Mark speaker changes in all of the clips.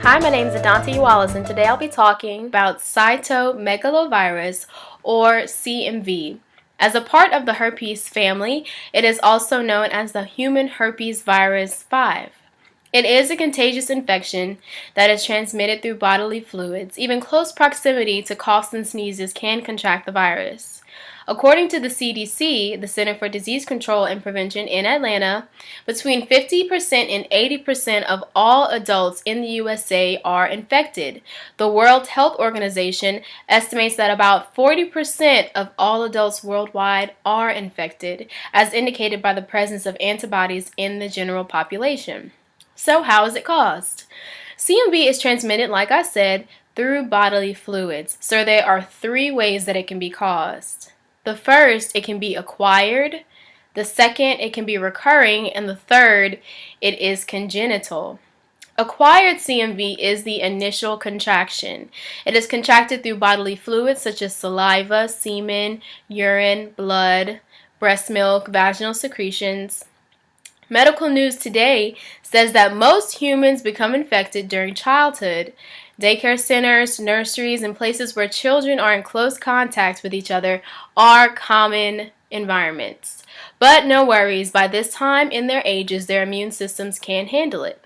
Speaker 1: Hi, my name is Adante Wallace, and today I'll be talking about cytomegalovirus, or CMV. As a part of the herpes family, it is also known as the human herpes virus 5. It is a contagious infection that is transmitted through bodily fluids. Even close proximity to coughs and sneezes can contract the virus. According to the CDC, the Center for Disease Control and Prevention in Atlanta, between 50% and 80% of all adults in the USA are infected. The World Health Organization estimates that about 40% of all adults worldwide are infected, as indicated by the presence of antibodies in the general population. So how is it caused? CMV is transmitted, like I said, through bodily fluids. So there are three ways that it can be caused. The first, it can be acquired. The second, it can be recurring. And the third, it is congenital. Acquired CMV is the initial contraction. It is contracted through bodily fluids such as saliva, semen, urine, blood, breast milk, vaginal secretions. Medical News Today says that most humans become infected during childhood. Daycare centers, nurseries, and places where children are in close contact with each other are common environments. But no worries, by this time in their ages, their immune systems can handle it.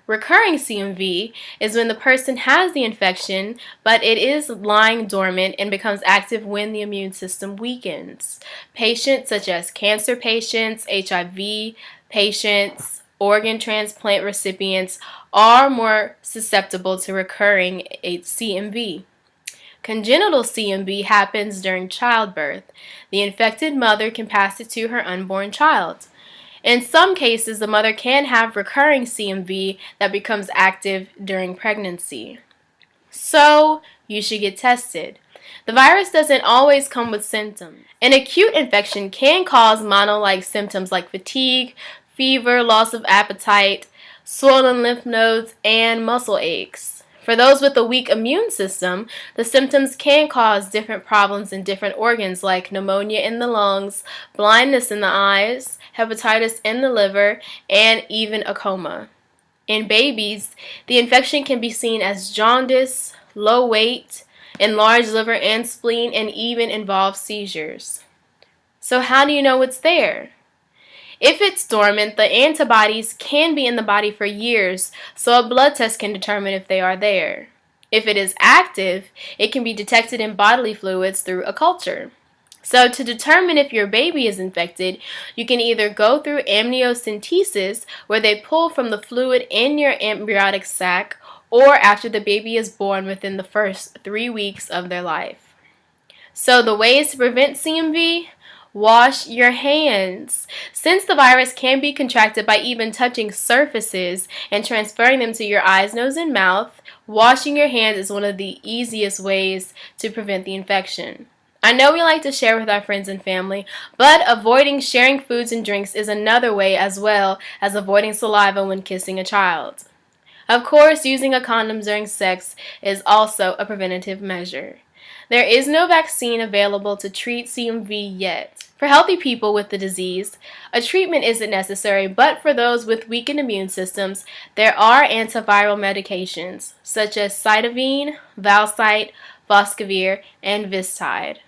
Speaker 1: Recurring CMV is when the person has the infection, but it is lying dormant and becomes active when the immune system weakens. Patients such as cancer patients, HIV patients, organ transplant recipients are more susceptible to recurring CMV. Congenital CMV happens during childbirth. The infected mother can pass it to her unborn child. In some cases, the mother can have recurring CMV that becomes active during pregnancy. So, you should get tested. The virus doesn't always come with symptoms. An acute infection can cause mono-like symptoms like fatigue, fever, loss of appetite, swollen lymph nodes, and muscle aches. For those with a weak immune system, the symptoms can cause different problems in different organs like pneumonia in the lungs, blindness in the eyes, hepatitis in the liver, and even a coma. In babies, the infection can be seen as jaundice, low weight, enlarged liver and spleen, and even involve seizures. So how do you know it's there? If it's dormant, the antibodies can be in the body for years, so a blood test can determine if they are there. If it is active, it can be detected in bodily fluids through a culture. So to determine if your baby is infected, you can either go through amniocentesis, where they pull from the fluid in your embryonic sac, or after the baby is born within the first 3 weeks of their life. So the ways to prevent CMV: wash your hands. Since the virus can be contracted by even touching surfaces and transferring them to your eyes, nose, and mouth, washing your hands is one of the easiest ways to prevent the infection. I know we like to share with our friends and family, but avoiding sharing foods and drinks is another way, as well as avoiding saliva when kissing a child. Of course, using a condom during sex is also a preventative measure. There is no vaccine available to treat CMV yet. For healthy people with the disease, a treatment isn't necessary, but for those with weakened immune systems, there are antiviral medications such as Cytovine, Valcyte, Foscavir, and Vistide.